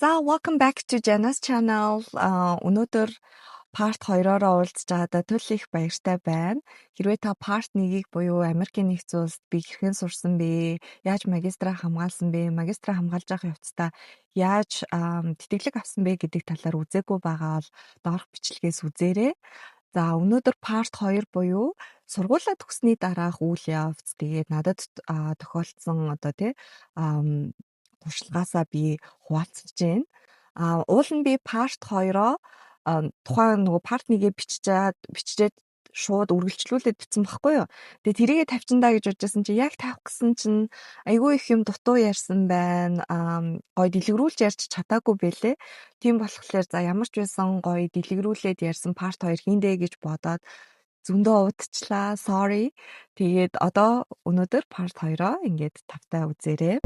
За, welcome back to Jana's channel. Өнөөдөр part 2-ороо уулзч байгаадаа түл их баяртай байна. Хэрвээ та part 1-ийг буюу Америкийн нэгдсэн улсад би хэрхэн сурсан бэ? Яаж магистраа хамгаалсан бэ? Магистраа хамгаалж байгаа явцдаа яаж тэтгэлэг авсан бэ гэдэг талаар үзээгүй байгаа бол доорх бичлэгээс үзээрэй. За, өнөөдөр part 2 буюу сургуулаа төгссөний дараах үйл явц. Тэгээд надад тохиолдсон туршлагаасаа би хуваалцаж байна. Уул нь би part 2-оо тухайн нөгөө part 1-гээ биччихэд шууд үргэлжлүүлээд бичсэн байхгүй юу. Тэгээ тэрийгэ тавьчиндаа гэж бодчихсон чи яг тавих гэсэн чинь айгүй их юм дутуу ярьсан байна. Гой дэлгэрүүлж ярьж чадаагүй байлээ. Тийм болохоор за ямар ч байсан гой дэлгэрүүлээд ярьсан part 2 хиндэ гэж бодоод зөндөө удчлаа. Sorry. Тэгээд одоо өнөөдөр part 2-оо ингээд тавтай үзээрэй.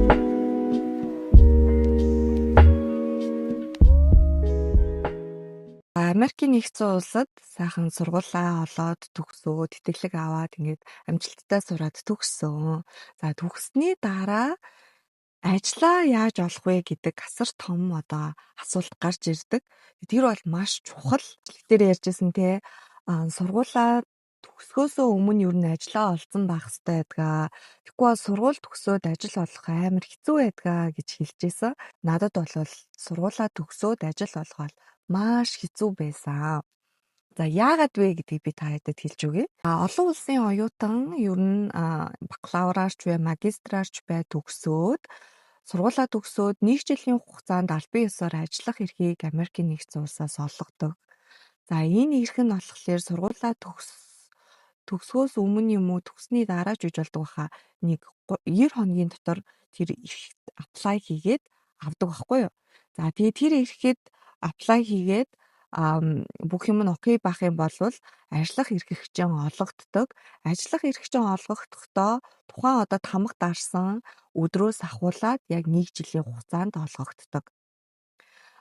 Америкийн нэгдсэн улсад сайхан сургуулаа олоод төгсөөд тэтгэлэг аваад ингээд амжилттай сураад төгссөн. За төгссөний дараа ажлаа яаж олох вэ гэдэг асар том асуулт гарч ирдэг. Тэр бол маш чухал. Тэр ярьжсэн те сургуулаа төгсгөөсөө өмнө юу н ажлаа олсон байх хэрэгтэй байдгаа. Тэгэхгүй бол сургууль төгсөөд ажил олох амар хэцүү байдгаа гэж хэлжсэн. Надад бол сургуулаа төгсөөд ажил олгоод маш хэцүү байсан. За яагаад вэ гэдгийг би та хэдэд хэлж өгье. Олон улсын оюутан ер нь бакалавраарч бай, магистраарч бай төгсөөд сургуулаа төгсөөд 1 жилийн хугацаанд албан ёсоор ажиллах эрхийг Америкийн нэгдсэн улсаас олгодог. За энэ эрх нь болохоор сургуулаа төгсгөөс өмнө юм уу төгссний дараа ч үж болдог баха. 90 хоногийн дотор тэр эрхт apply хийгээд авдаг байхгүй юу. За тэгээ тэр эрхэд apply хийгээд бүх юм нь окей байх юм бол ажиллах эрхчин олгогддог. Ажиллах эрхчин олгогдохдоо тухайн тамга дарсан өдрөөс ахуулаад яг 1 жилийн хугацаанд олгогддог.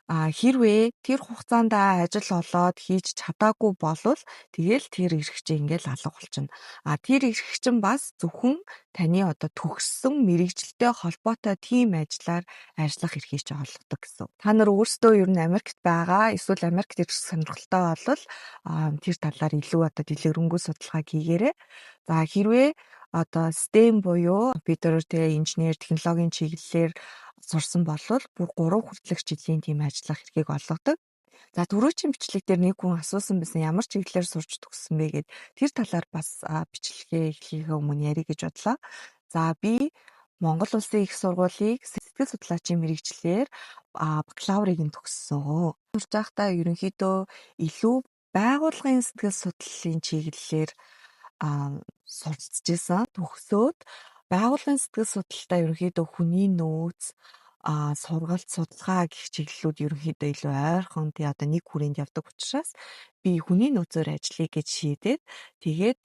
Хэрвээ тэр хугацаанд ажил олоод хийж чадаагүй болвол тэгэл тэр эрхчин ингээл алга болчихно. Тэр эрхчин бас зөвхөн таны төгссөн мэрэгжилтэй холбоотой тийм ажлаар ажиллах эрхийг ч олгодог гэсэн. Та нар өөрсдөө ер нь Америкт байгаа эсвэл Америкт ирэх сонирхолтой бол тэр талаар илүү дэлгэрэнгүй судалгаа хийгээрэй. За хэрвээ STEM буюу компьютер, инженер, технологийн чиглэлээр сурсан бол бүр 3 хүртэлх жилийн тийм ажиллах эрхийг олгодог. За түрүүчийн бичлэг дээр нэг хүн асуусан байсан ямар чиглэлээр сурч төгссөн бэ гэд тэр талаар бас бичлэгээ эхлэхээ өмнө ярих гэж бодлоо. За би Монгол Улсын их сургуулийг сэтгэл судлаачийн мэрэгчлэр бакалаврыг нь төгссөн. Сурж байхдаа ерөнхийдөө илүү байгууллагын сэтгэл судлалын чиглэлээр суралцж байсан. Төгсөөд байгууллагын сэтгэл судлалтаа ерөнхийдөө хүний нөөц, сургалт, судалгаа гэх чиглэлүүд ерөнхийдөө илүү ойрхон нэг хүрээнд явдаг учраас би хүний нөөцөөр ажиллая гэж шийдээд тэгээд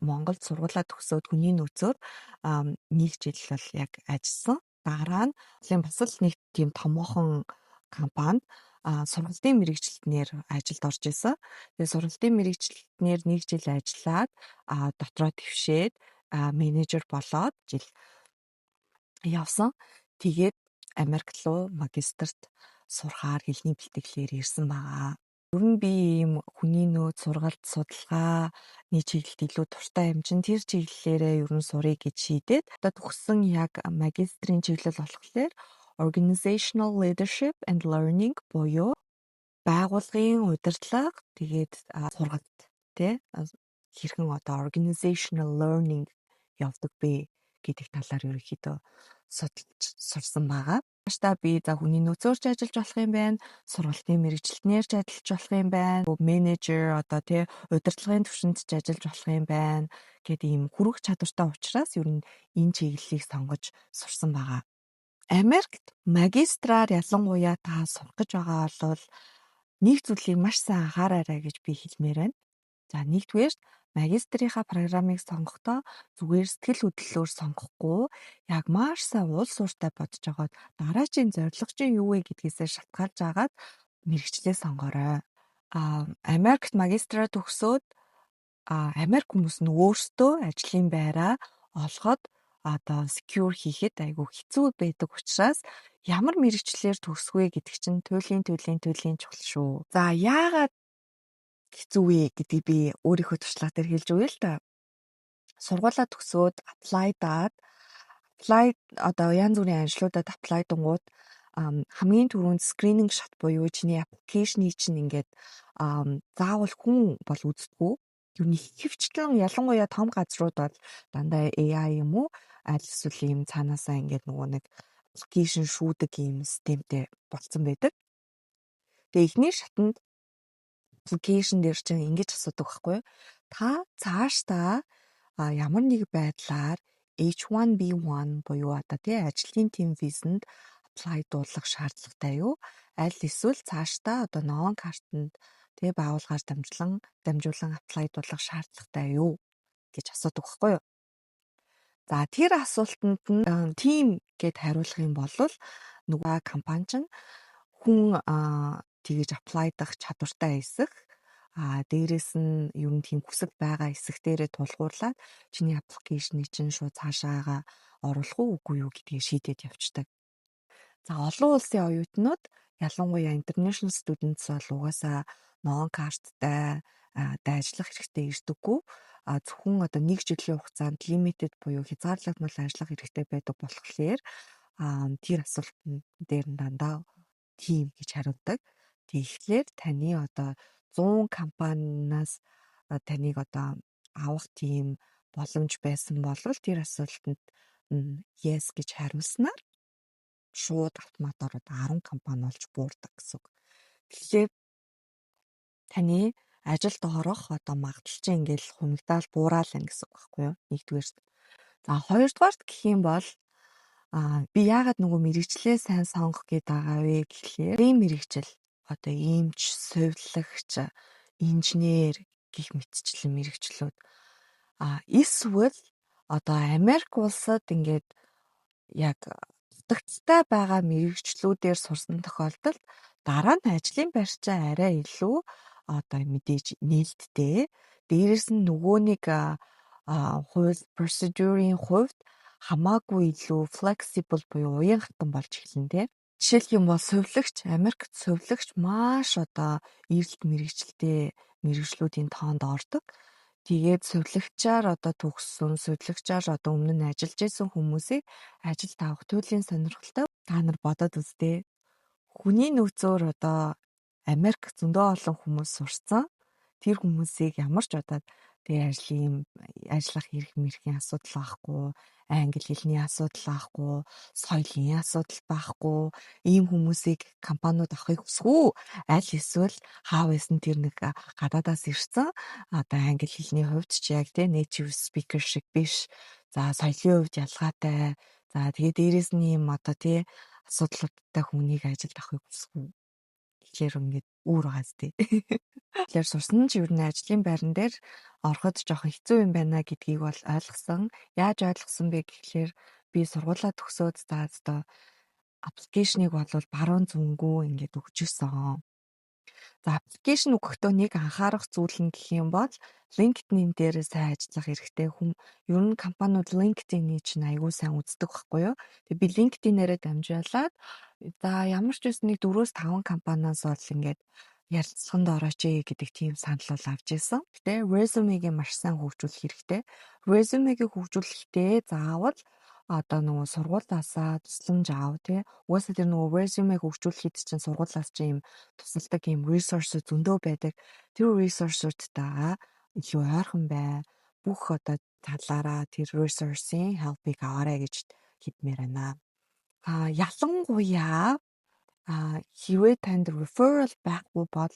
Монголд сургуулаа төгсөөд хүний нөөцөөр 1 жил бол яг ажилласан. Дараа нь бас л нэг тийм томоохон компанид сургалтын мэрэгчлэлтнээр ажилд орж исэн. Тэгээд сургалтын мэрэгчлэлтнээр 1 жил ажиллаад дотроо твшээд менежер болоод жил явсан. Тэгээд Америк руу магистрт сурахаар хэлний бэлтгэлээр ирсэн байгаа. Ер нь би ийм хүний нөөц, сургалт, судалгааны чиглэлд илүү дуртай юм чинь тэр чиглэлээрээ ер нь сурыг гэж шийдээд төгссөн яг магистрийн чиглэл болохоор Organizational Leadership and Learning буюу байгууллагын удирдлага тэгээд сургалт хэрхэн organizational learning явдаг бэ гэдэг талаар ерөнхийдөө судалж сурсан байгаа. Таашдаа би хүний нөөцөөрч ажиллаж болох юм байна. Сургалтын мэрэгчлэлтнээрч ажиллаж болох юм байна. Менежер удирдлагын түвшинд ч ажиллаж болох юм байна гэдэг ийм хүрэх чадвартай учраас ер нь энэ чиглэлийг сонгож сурсан байгаа. Америкт магистраар ялангуяа та сурах гэж байгаа бол нэг зүйлийг маш сайн анхаараарай гэж би хэлмээр байна. За нэгдүгээр магистрийнхаа программыг сонгохдоо зүгээр сэтгэл хөдлөлөөр сонгохгүй яг маш сайн уул сууртай бодож агаад дараачийн зорилго чинь юу вэ гэдгээсээ шалтгаалж агаад мэрэгчлээ сонгоорой. Америкт магистраа төгсөөд Америк хүмүүс нь өөрсдөө ажлын байраа олгоод одоо secure хийхэд айгүй хэцүү байдаг учраас ямар мэрэгчлэр төгсөх вэ гэдэг чинь туйлын чухал шүү. За яагаад хэцүү вэ гэдгийг би өөрийнхөө туршлага дээр хэлж өгье л та. Сургуулаа төгсөөд apply одоо янз бүрийн ажлуудад apply дангууд хамгийн түрүүнд screening shot буюу чиний application-ийг чинь ингээд заавал хүн бол үздэггүй. Юу нэг хөвчлэн ялангуяа том газрууд бол дандаа AI юм уу аль эсвэл ийм цаанаасаа ингээд нөгөө нэг application шүүдэг ийм системтэй болцсон байдаг. Тэгээ эхний шатанд application дээр чинь ингэж асуудаг байхгүй юу? Та цаашдаа ямар нэг байдлаар H1B1 буюу одоо тий ажлын тим визэнд apply дуулах шаардлагатай юу? Аль эсвэл цаашдаа одоо non картанд тий байгууллагаар дамжуулан apply дуулах шаардлагатай юу гэж асуудаг байхгүй юу? За тэр асуултанд нь тим гэд хариулах юм бол нөгөө компани чинь хүн тэгэж apply-дах чадвартай эсэх дээрэс нь ер нь тийм хүсэл байгаа эсэх дээрээ тулгуурлаад чиний аппликейшнийг чинь шууд цаашаага оруулах уу үгүй юу гэдгийг шийдээд явцдаг. За олон улсын оюутнууд ялангуяа international students бол угаасаа non cardтай ажиллах хэрэгтэй ирдэггүй. Зөвхөн одоо 1 жилийн хугацаанд limited буюу хязгаарлагдмал ажиллах хэрэгтэй байдаг болохоор тэр асуултан дээр дандаа тим гэж хариулдаг. Тэгэхээр таны одоо 100 компаниас таныг одоо авах тийм боломж байсан бол тэр асуултанд yes гэж хариулснаар шууд автомат ороод 10 компани болж буурдаг гэсэн үг. Тэгэхээр таны ажилд орох одоо магадлал чинь ингээл хумигдаал буурал байна гэсэн үг байхгүй юу? Нэгдүгээр. За хоёрдугаарт гэх юм бол би яагаад нөгөө мэрэгчлээ сайн сонгох гээд байгаа вэ гэхлээр ийм мэрэгчл одоо иймч, сувилагч, инженер гэх мэтчлэн мэрэгчлүүд эсвэл одоо Америк улсад ингээд яг дутагдaltaй байгаа мэрэгчлүүдээр сурсан тохиолдолд дараа нь ажлын байр чинь арай илүү одоо мэдээж нээлттэй. Дээрээс нь нөгөө нэг хууль процедурын хувьд хамаагүй илүү flexible буюу уян хатан болж эхэлнэ тий. Жишээлх юм бол сувилагч, Америкт сувилагч маш одоо эрэлт мэрэгчлээ мэрэгчлүүдийн тоонд ордог. Тэгээд сувилагчаар одоо төгссөн, сувилагчаар одоо өмнө нь ажиллаж исэн хүмүүсийг ажилд авах туйлын сонирхолтой. Та нар бодоод үзтээ. Хүний нөөцөөр одоо Америк зөндөө олон хүмүүс сурсан. Тэр хүмүүсийг ямар ч удаад тэгээ ажиллах эрх мэрхийн асуудал байхгүй, англи хэлний асуудал байхгүй, соёлын асуудал байхгүй, ийм хүмүүсийг компаниуд авахыг хүсвүү? Аль эсвэл хаав эсэн тэр нэг гадаадаас ирсэн одоо англи хэлний хувьд ч яг тий native speaker шиг биш. За соёлын хувьд ялгаатай. За тэгээ дээрэс нь ийм одоо тий асуудлуудтай хүнийг ажилд авахыг хүсвүү? Тэгэхээр ингээд үүр байгаа зү. Тэгэхээр сурсан ч ер нь ажлын байран дээр ороход жоохон хэцүү юм байна гэдгийг бол ойлгосон. Яаж ойлгосон бэ гэхлээр би сургуулаа төгсөөд одоо аппликейшнийг бол баруун зүнгүү ингээд өгчөөсөн. За аппликейшн өгөхдөө нэг анхаарах зүйл нь гэх юм бол LinkedIn дээр сайн ажиллах хэрэгтэй. Ер нь компаниуд LinkedIn-ийг чинь аягүй сайн үздэг байхгүй юу? Тэгээ би LinkedIn-ээрээ дамжуулаад за ямар ч байсан нэг 4-5 компаниас бол ингээд ярилцлаганд орооч гэдэг тийм санал бол авч ирсэн. Гэтэ резюмегийн маш сайн хөгжүүлэх хэрэгтэй. Резюмегийг хөгжүүлэхдээ заавал одоо нөгөө сургуулаасаа тусламж аав тий. Угаасаа тэр нөгөө резюмег хөгжүүлэхэд чинь сургуулаас чинь юм тусалдаг юм resource зөндөө байдаг. Тэр resource-уудаа илүү ойрхон бай. Бүх одоо талаараа тэр resource-ийн help-ыг аваарай гэж хэлмээр байна. Ялангуяа хэрвээ танд referral байхгүй бол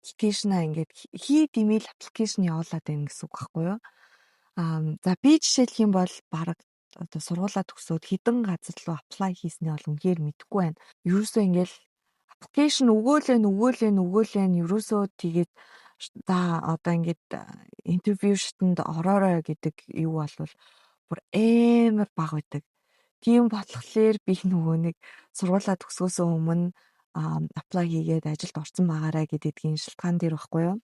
аппликейшнаа ингээд хийд email аппликейшн явуулаад байна гэсэн үг байхгүй юу? За би жишээлх юм бол баг одоо сургуулаа төгсөөд хэдэн газар руу apply хийснээ бол үнэхээр мэдэхгүй байна. Ерөөсөө ингээл аппликейшн өгөөлэн ерөөсөө тэгээд за одоо ингээд интервью шатанд ороорой гэдэг юу болвол бүр амар бага байдаг. Тийм болохоор би нөгөө нэг сургуулаа төгсгөөсөө өмнө apply хийгээд ажилд орсон байгаарай гэдэгтгийн шалтгаан дээр баггүй юу?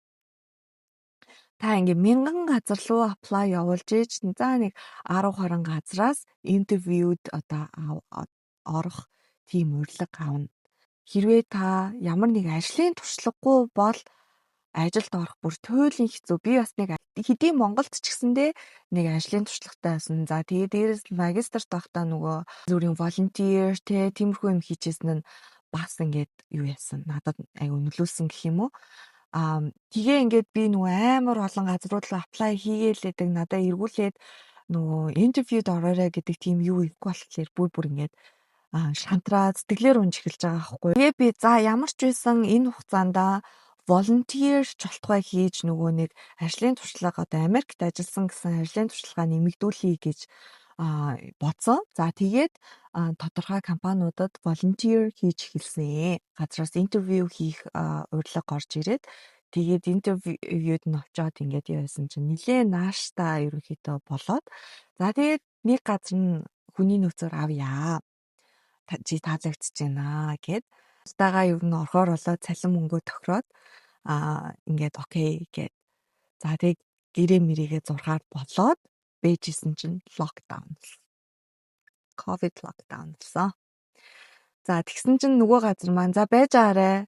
Та ингээ 1000 газар руу apply явуулж ийж за нэг 10 20 газраас интервьюд одоо орох тийм урилга авна. Хэрвээ та ямар нэг ажлын туршлагагүй бол ажилд орох бүр туйлын хэцүү. Би бас нэг хэдийн Монголд ч гэсэндээ нэг ажлын туршлагатай байсан. За тэгээ дээрээс магистрт байхдаа нөгөө зүрийн volunteer тиймэрхүү юм хийжсэн нь бас ингээд юу яасан. Надад аюу нөлөөлсөн гэх юм уу. Тэгээ ингээд би нөгөө амар олон газрууд руу apply хийгээлээдэг надад эргүүлээд нөгөө интервьюд ороорой гэдэг тийм юу ихгүй болохоор бүр ингээд шантраа сэтгэлээр унж эхэлж байгаа байхгүй. Тэгээ би за ямар ч байсан энэ хугацаанд волонтерч болтугай хийж нөгөө нэг ажлын туршлага одоо Америкт ажилласан гэсэн ажлын туршлагаа нэмэгдүүлэе гэж бодсон. За тэгээд тодорхой компаниудад волонтер хийж эхэлсэн. Газраас интервью хийх урилга орж ирээд тэгээд интервьюд нь очиод ингээд яасан чинь нилээн нааштай ерөнхийдөө болоод за тэгээд нэг газар нь хүний нөөцөөр авъя. Чи таалагдчихж байна гэд. Тастайгаа ер нь орохоор болоод цалин мөнгөө тохироод ингээд окей гэд. За тэгээд гэрээ мэрийгээ зургаар болоод бэжсэн чинь локдаун. Ковид локдаун болсон. За тэгсэн чинь нөгөө газар маань за байж аарай.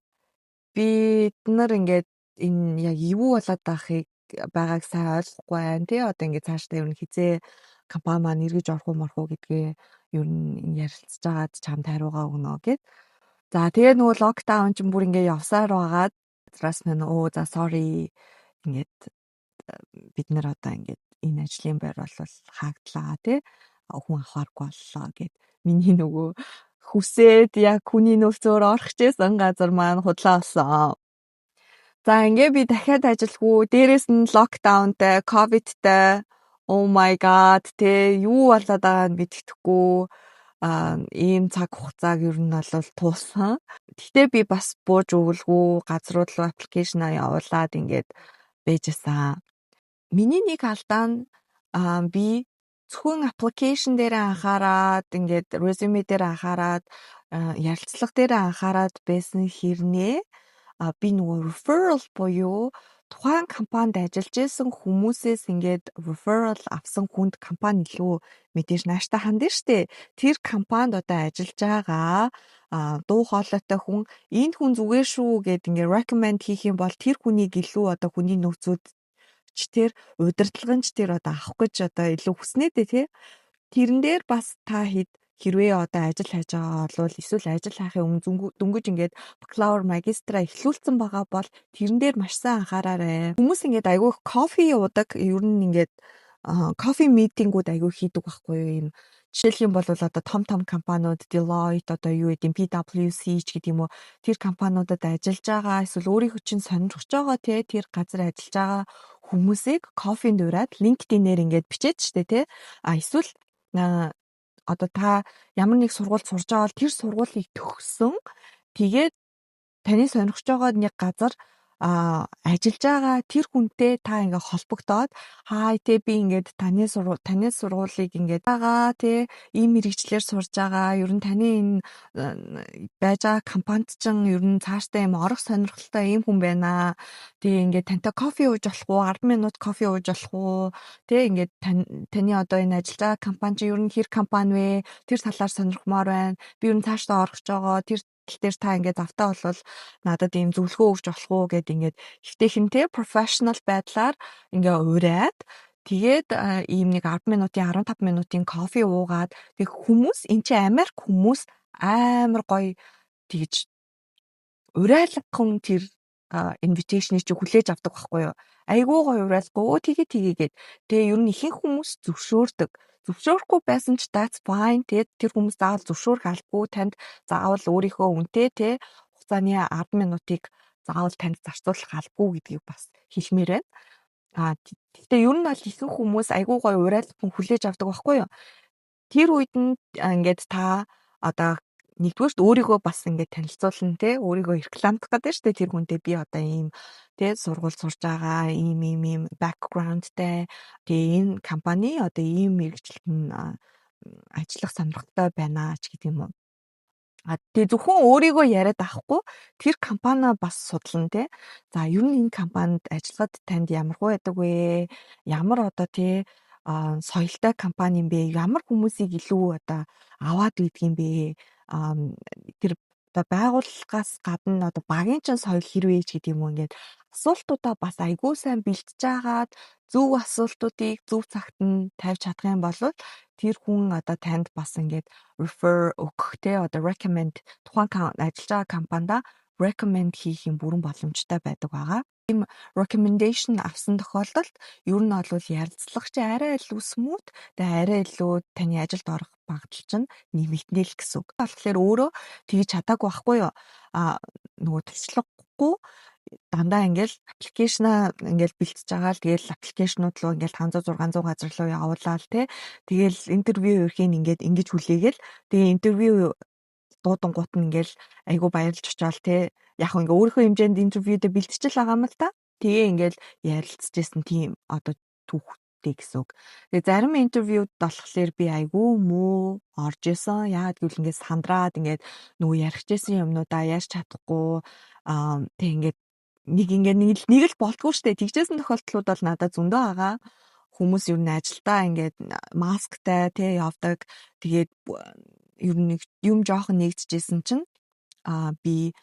Бид нар ингээд энэ яг юу болоод байгааг сайн ойлгохгүй байна тий. Одоо ингээд цаашдаа ер нь хизээ компани маань эргэж орох уу морох уу гэдгээ ер нь ярилцж байгаад чамд хариугаа өгнө гэд. За тэгээ нөгөө локдаун чинь бүр ингээд явсаар байгаад газраас минь за sorry ингээд бид нар одоо ингээд энэ ажлын байр бол хаагдлаа тий. Хүн авахааргүй боллоо гэд. Миний нөгөө хүсээд яг хүний нөөцөөр орох гэсэн газар маань худлаа болсон. За ингээ би дахиад ажилгүй дээрэс нь локдаунтай, ковидтай oh my god юу болоод байгааг нь мэддэхгүй ийм цаг хугацааг ер нь бол туусан. Гэхдээ би бас бууж өгөлгүй газрууд руу аппликейшнаа явуулаад ингээд байжсан. Миний нэг алдаа нь би зөвхөн application дээр анхаарад ингээд resume дээр анхаарад ярилцлага дээр анхаарад байсан хэрнээ би нөгөө referral буюу тухайн компанид ажиллаж исэн хүмүүсээс ингээд referral авсан хүнд компани илүү мэдээж нааштай хандна штэ. Тэр компанид одоо ажиллаж байгаа дуу хоолойтой хүн энэ хүн зүгээр шүү гэд ингээд recommend хийх юм бол тэр хүнийг илүү одоо хүний нөөцүүд тэр удирдлагынч тэр одоо авах гэж одоо илүү хүснэдэ тий. Тэрэн дээр бас та хэрвээ одоо ажил хайж байгаа бол эсвэл ажил хайхын өмнө дөнгөж ингээд бакалавр магистра эхлүүлсэн байгаа бол тэрэн дээр маш сайн анхаараарай. Хүмүүс ингээд айгүй кофе уудаг ер нь ингээд кофе митингүүд айгүй хийдэг байхгүй юу юм. Жишээлх юм бол одоо том компаниуд Deloitte одоо юу гэдэг PwC ч гэдэг юм уу тэр компаниудад ажиллаж байгаа эсвэл өөрийнхөө чинь сонирхож байгаа тэр газар ажиллаж байгаа хүмүүсийг кофенд ураад LinkedIn-ээр ингээд бичээд штэ тий. Эсвэл одоо та ямар нэг сургуульд сурж байгаа бол тэр сургуулийг төгссөн. Тэгээд таны сонирхож байгаа нэг газар ажиллаж байгаа тэр хүнтэй та ингээ холбогдоод хай те би ингээд таны сургуулийг ингээд байгаа те ийм мэрэгчлэр сурж байгаа ер нь таны энэ байж байгаа компанид ч ер нь цаашдаа юм орох сонирхолтой ийм хүн байна. Тэгээ ингээд тантай кофе ууж болох уу 10 минут кофе ууж болох уу те ингээд таны одоо энэ ажиллаж байгаа компани чи ер нь хэр компани вэ тэр талаар сонирхмоор байна. Би ер нь цаашдаа орох гэж байгаа тэр дээр та ингээд автаа болвол надад ийм зөвлөгөө өгч болох уу гэд ингээд ихтэйхэнтэй professional байдлаар ингээ ураад тэгээд ийм нэг 10 минутын 15 минутын кофе уугаад тэг хүмүүс эн чинь Америк хүмүүс амар гоё тэгж урайлгахын тэр invitation-ыг чи хүлээж авдаг байхгүй юу. Айгуу гоё урайлахгүй тэгээд тэгээ ер нь ихэнх хүмүүс зөвшөөрдөг. Зөвшөөрөхгүй байсан ч that's fine. Тэгээд тэр хүмүүс заавал зөвшөөрөх албагүй танд заавал өөрийнхөө үнэтэй хугацааны 10 минутыг заавал танд зарцуулах албагүй гэдгийг бас хэлмээр байна. Гэхдээ ер нь бол ихэнх хүмүүс айгуу гоё урайлгын хүлээж авдаг байхгүй юу. Тэр үед нь ингээд та одоо нэгдүгээрт өөрийгөө бас ингээд танилцуулна өөрийгөө рекламдах гэдэг шүү дээ тэр хүнтэй би одоо ийм сургууль сурж байгаа ийм бэкграундтай энэ компани одоо ийм мэргэжилтэнд ажиллах сонирхолтой байна ч гэдэг юм уу. Тэгээ зөвхөн өөрийгөө яриад авахгүй тэр компаниа бас судлана те. За ер нь энэ компанид ажиллахад танд ямархуу байдаг вэ? Ямар одоо тий соёлтой компани юм бэ? Ямар хүмүүсийг илүү одоо аваад идэх юм бэ? Тэр одоо байгууллагаас гадна одоо багийн ч соёл хэрвээ ч гэдэг юм уу ингээд асуултуудаа бас айгүй сайн бэлтэж агаад зөв асуултуудыг зөв цагт нь тавьж чадах юм бол тэр хүн одоо танд бас ингээд refer өгөх те одоо recommend тухайн ажиллаж байгаа компанида recommend хийх юм бүрэн боломжтой байдаг байгаа. Ийм recommendation авсан тохиолдолд ер нь бол ярилцлага чи арай илүү smooth тэгээ арай илүү таны ажилд орох магадлал чинь нэмэгдэнэ л гэсэн үг. Тэгэхээр өөрөө тэгж чадаагүй байхгүй юу? Нөгөө туршлагагүй дандаа ингээл аппликейшнаа ингээл бэлтэж байгаа л тэгэл аппликейшнууд руу ингээл 500 600 газар руу явуулаад те тэгэл интервью өрхийн ингээд ингэж хүлээгээл тэгээ интервью дуудангууд нь ингээл айгу баярлж очиол те яг ингээ өөрийнхөө хэмжээнд интервьюдэ бэлтчихэл байгаа юм л та тэгээ ингээл ярилцчихсэн тийм одоо түүхтэй гэсэн үг. Тэгээ зарим интервьюд болохоор би айгүй муу орж исэн яагаад гэвэл ингээд сандраад ингээд нөгөө ярихжсэн юмнуудаа ярьж чадахгүй тэг ингээд нэг л болтгоо штэ тэгжсэн тохиолдлууд бол надад зөндөө байгаа. Хүмүүс ер нь ажилдаа ингээд масктай тий явдаг. Тэгээд ер нь юм жоохон нэгдэжсэн чинь би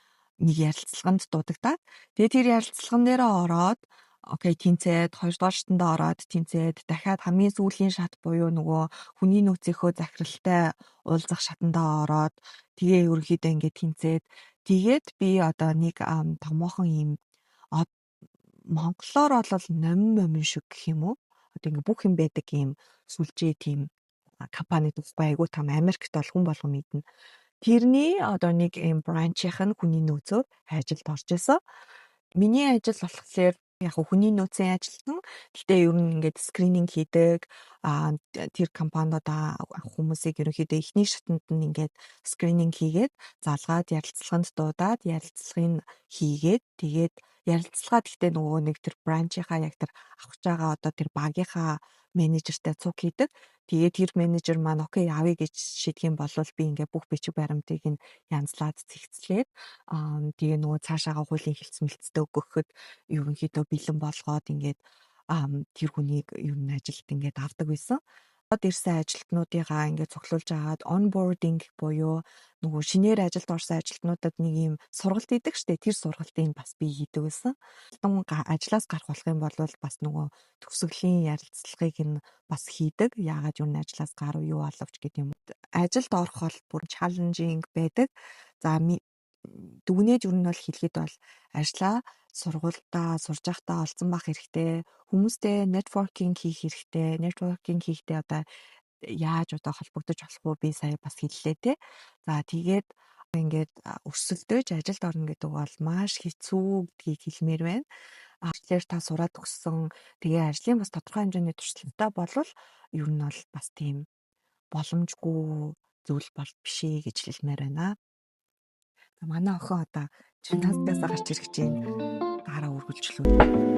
нэг ярилцлаганд дуудагдаад тэгээд тэр ярилцлаган дээрээ ороод окей тэнцээд 2 дугаар шатандаа ороод тэнцээд дахиад хамгийн сүүлийн шат буюу нөгөө хүний нөөцийнхөө захиралтай уулзах шатандаа ороод тэгээ ерөөхдөө ингээд тэнцээд тэгээд би одоо нэг томоохон юм монголоор бол номин шиг гэх юм уу одоо ингээд бүх юм байдаг юм сүлжээ тийм компани туфгүй айгуу там Америкт бол хүн болгон мэднэ. Тэрний одоо нэг юм бранчийнх нь хүний нөөцөөр ажилд орж исэн. Миний ажил болохоор яг хүний нөөцийн ажилтан. Гэтэ ер нь ингээд скрининг хийдэг. Тэр компаниудаа хүмүүсийг ерөнхийдөө эхний шатанд нь ингээд скрининг хийгээд залгаад ярилцлаганд дуудаад ярилцлагыг хийгээд тэгээд ярилцлагаа гэхдээ нөгөө нэг тэр бранчийнхаа яг тэр авах байгаа одоо тэр багийнхаа менежертэй цуг хийдэг. Тэгээд тэр менежер маань окей авъя гэж шийдэх юм бол би ингээ бүх бичиг баримтыг нь янзлаад цэгцлээд тэгээ нөгөө цаашаага хуулийн хэлцмэлцтэй өгөхөд ерөнхийдөө бэлэн болгоод ингээд тэр хүнийг ер нь ажилд ингээд авдаг байсан. Ирсэн ажилтнуудыгаа ингээд цуглуулж агаад onboarding буюу нөгөө шинээр ажилд орсон ажилтнуудад нэг юм сургалт хийдэг штэ тэр сургалтыг бас би хийдэг байсан. Ажлаас гарах болох юм бол бас нөгөө төгсгөлийн ярилцлагыг нь бас хийдэг. Яагаад юу н ажлаас гарав юу боловч гэдэг юм. Ажилд орох бол бүр challenging байдаг. За дүгнэж ер нь бол хэлэхэд бол ажлаа сургуультай сурж байхдаа олцсон байх хэрэгтэй. Хүмүүстэй networking хийх хэрэгтэй. Networking хийхдээ одоо яаж одоо холбогдож болох вэ? Би сая бас хэллээ те. За тэгээд ингээд өрсөлдөж ажилд орно гэдэг бол маш хэцүү гэдгийг хэлмээр байна. Тэгэхээр та сураад өгсөн тэгээ ажлын бас тодорхой хэмжээний туршлагатай болвол ер нь бол бас тийм боломжгүй зүйл бол биш ээ гэж хэлмээр байна. Манай охин одоо жимнастикаас гарч ирэх гэж байна. Дараа үргэлжлүүлнэ.